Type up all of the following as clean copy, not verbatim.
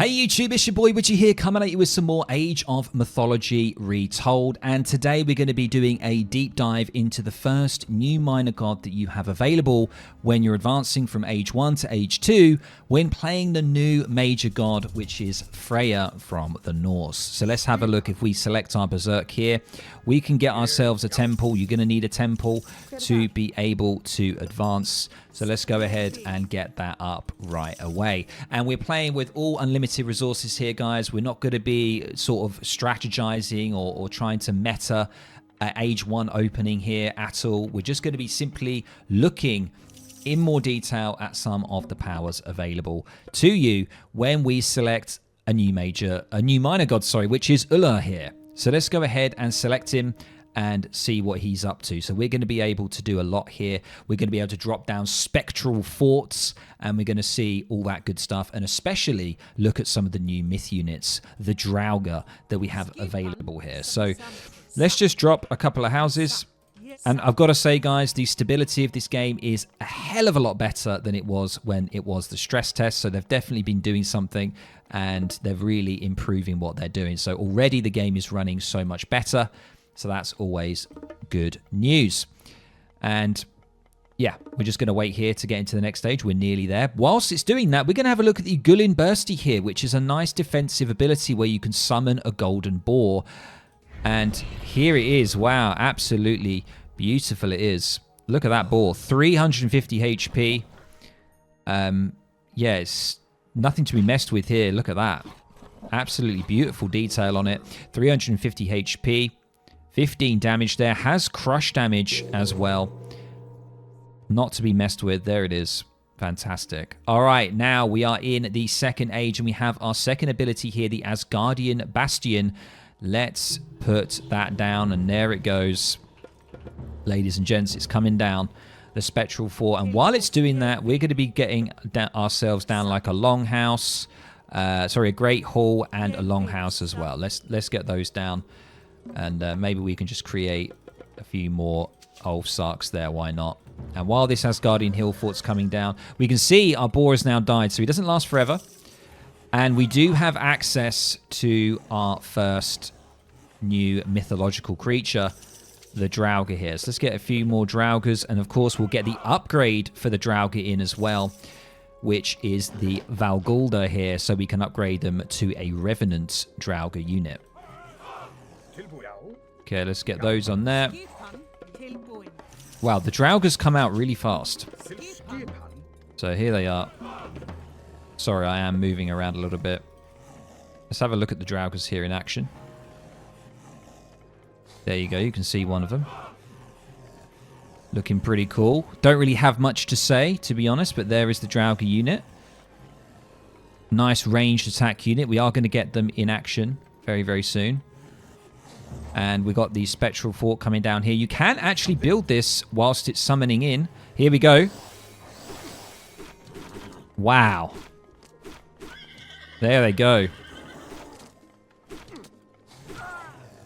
Hey YouTube, it's your boy Witchy here, coming at you with some more Age of Mythology Retold, and today we're going to be doing a deep dive into the first new minor god that you have available when you're advancing from Age 1 to Age 2 when playing the new major god, which is Freya from the Norse. So let's have a look. If we select our Berserk here, we can get ourselves a temple. You're going to need a temple to be able to advance. So let's go ahead and get that up right away. And we're playing with all unlimited resources here, guys. We're not going to be sort of strategizing or trying to meta Age 1 opening here at all. We're just going to be simply looking in more detail at some of the powers available to you when we select a new minor god, which is ULLR here. So let's go ahead and select him and see what he's up to. So we're going to be able to do a lot here. We're going to be able to drop down spectral forts, and we're going to see all that good stuff, and especially look at some of the new myth units, the Draugr that we have available here. So let's just drop a couple of houses. And I've got to say, guys, the stability of this game is a hell of a lot better than it was when it was the stress test. So they've definitely been doing something, and they're really improving what they're doing. So already the game is running so much better. So that's always good news. And yeah, we're just going to wait here to get into the next stage. We're nearly there. Whilst it's doing that, we're going to have a look at the ULLR Bursty here, which is a nice defensive ability where you can summon a golden boar. And here it is. Wow, absolutely beautiful it is. Look at that boar. 350 HP. Yeah, it's nothing to be messed with here. Look at that. Absolutely beautiful detail on it. 350 HP. 15 damage there. Has crush damage as well. Not to be messed with. There it is. Fantastic. All right, now we are in the second age, and we have our second ability here, the Asgardian Bastion. Let's put that down, and there it goes. Ladies and gents, it's coming down. The Spectral Fort. And while it's doing that, we're going to be getting ourselves down like a longhouse. Sorry, a Great Hall and a longhouse as well. Let's get those down. And maybe we can just create a few more Ulfsarks there. Why not? And while this Asgardian Hill Fort's coming down, we can see our boar has now died. So he doesn't last forever. And we do have access to our first new mythological creature, the Draugr here. So let's get a few more Draugrs. And of course, we'll get the upgrade for the Draugr in as well, which is the Valgulda here. So we can upgrade them to a Revenant Draugr unit. Okay, let's get those on there. Wow, the Draugrs come out really fast. So here they are. Sorry, I am moving around a little bit. Let's have a look at the Draugrs here in action. There you go, you can see one of them. Looking pretty cool. Don't really have much to say, to be honest, but there is the Draugr unit. Nice ranged attack unit. We are going to get them in action very, very soon. And we got the Spectral Fort coming down here. You can actually build this whilst it's summoning in. Here we go. Wow. There they go.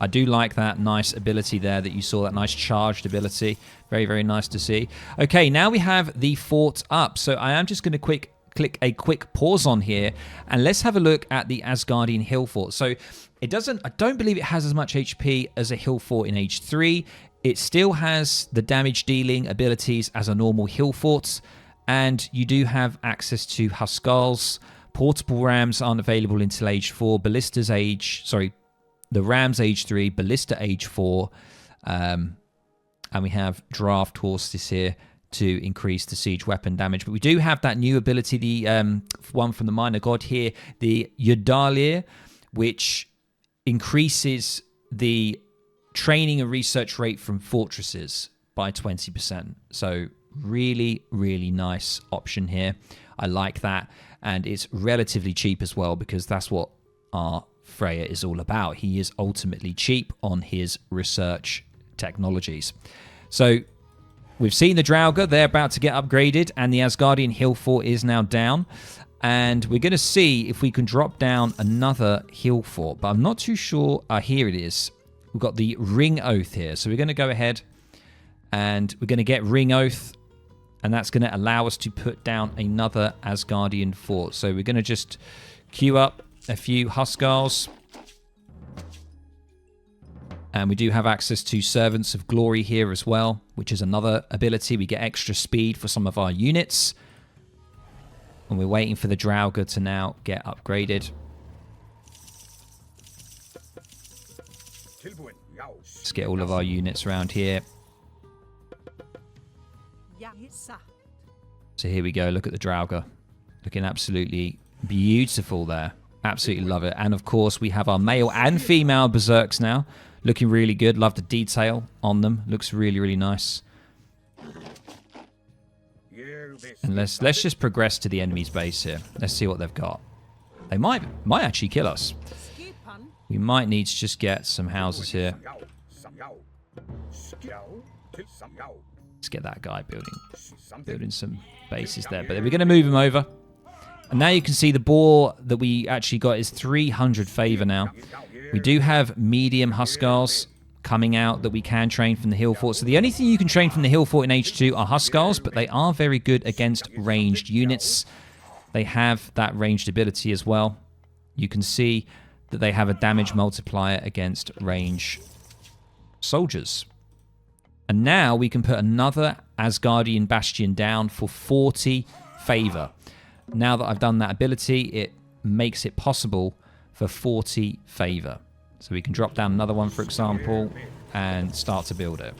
I do like that nice ability there that you saw, that nice charged ability. Very, very nice to see. Okay, now we have the fort up. So I am just going to click a quick pause on here, and let's have a look at the Asgardian Hill Fort. So it doesn't, I don't believe it has as much HP as a Hill Fort in Age 3. It still has the damage dealing abilities as a normal Hill Fort, and you do have access to Huskarls. Portable Rams aren't available until Age 4. The Rams Age 3, Ballista Age 4, and we have Draft Horses here to increase the siege weapon damage. But we do have that new ability, the one from the minor god here, the ULLR, which increases the training and research rate from fortresses by 20%. So really, really nice option here. I like that. And it's relatively cheap as well, because that's what our Freya is all about. He is ultimately cheap on his research technologies. So we've seen the Draugr. They're about to get upgraded, and the Asgardian Hill Fort is now down. And we're going to see if we can drop down another Hill Fort, but I'm not too sure. Here it is. We've got the Ring Oath here. So we're going to go ahead and we're going to get Ring Oath, and that's going to allow us to put down another Asgardian Fort. So we're going to just queue up a few Huskars. And we do have access to Servants of Glory here as well, which is another ability. We get extra speed for some of our units. And we're waiting for the Draugr to now get upgraded. Let's get all of our units around here. So here we go. Look at the Draugr. Looking absolutely beautiful there. Absolutely love it. And of course, we have our male and female Berserks now. Looking really good. Love the detail on them. Looks really, really nice. And let's just progress to the enemy's base here. Let's see what they've got. They might actually kill us. We might need to just get some houses here. Let's get that guy building some bases there. But we're going to move him over. And now you can see the boar that we actually got is 300 favor now. We do have medium Huskars coming out that we can train from the hill fort. So the only thing you can train from the hill fort in H2 are Huskars, but they are very good against ranged units. They have that ranged ability as well. You can see that they have a damage multiplier against range soldiers. And now we can put another Asgardian Bastion down for 40 favor. Now that I've done that ability, it makes it possible for 40 favor. So we can drop down another one, for example, and start to build it.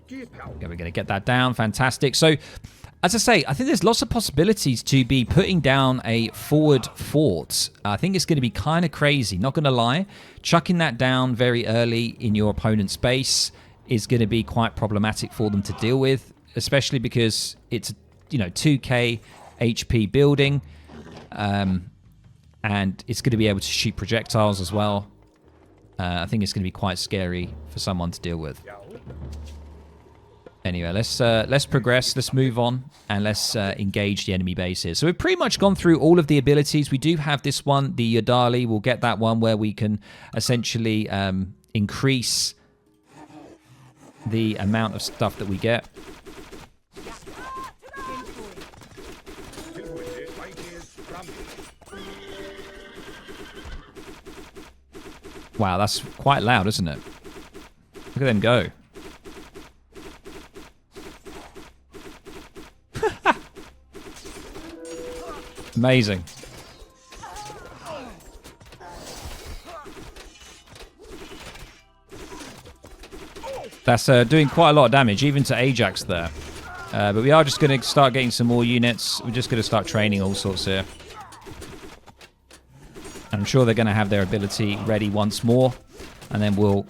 Okay, we're going to get that down. Fantastic. So, as I say, I think there's lots of possibilities to be putting down a forward fort. I think it's going to be kind of crazy, not going to lie. Chucking that down very early in your opponent's base is going to be quite problematic for them to deal with, especially because it's, 2k HP building, and it's going to be able to shoot projectiles as well. I think it's going to be quite scary for someone to deal with. Anyway, let's progress, let's move on, and let's engage the enemy base here. So we've pretty much gone through all of the abilities. We do have this one, the Yodali. We'll get that one where we can essentially increase the amount of stuff that we get. Wow, that's quite loud, isn't it? Look at them go. Amazing. That's doing quite a lot of damage, even to Ajax there. But we are just going to start getting some more units. We're just going to start training all sorts here. I'm sure they're going to have their ability ready once more, and then we'll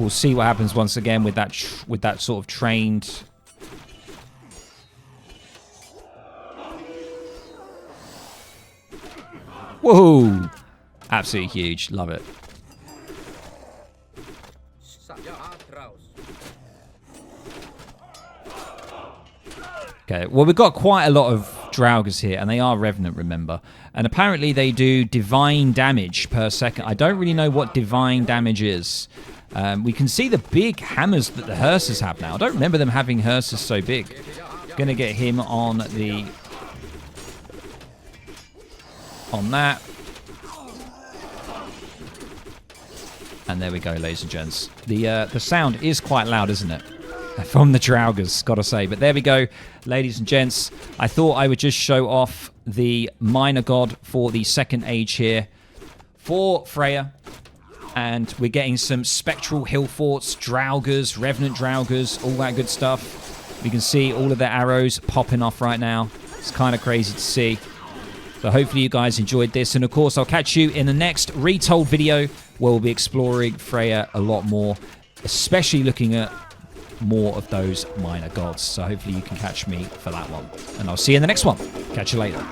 see what happens once again with that sort of trained. Whoa! Absolutely huge. Love it. Okay, well, we've got quite a lot of Draugrs here, and they are Revenant, remember. And apparently they do divine damage per second. I don't really know what divine damage is. We can see the big hammers that the hearses have now. I don't remember them having hearses so big. Gonna get him on that. And there we go, ladies and gents. The sound is quite loud, isn't it? From the Draugrs, gotta say. But there we go, ladies and gents. I thought I would just show off the minor god for the second age here for Freya. And we're getting some spectral hill forts, Draugrs, Revenant Draugrs, all that good stuff. We can see all of the arrows popping off right now. It's kind of crazy to see. So hopefully you guys enjoyed this. And of course, I'll catch you in the next Retold video where we'll be exploring Freya a lot more, especially looking at more of those minor gods. So hopefully you can catch me for that one. And I'll see you in the next one. Catch you later.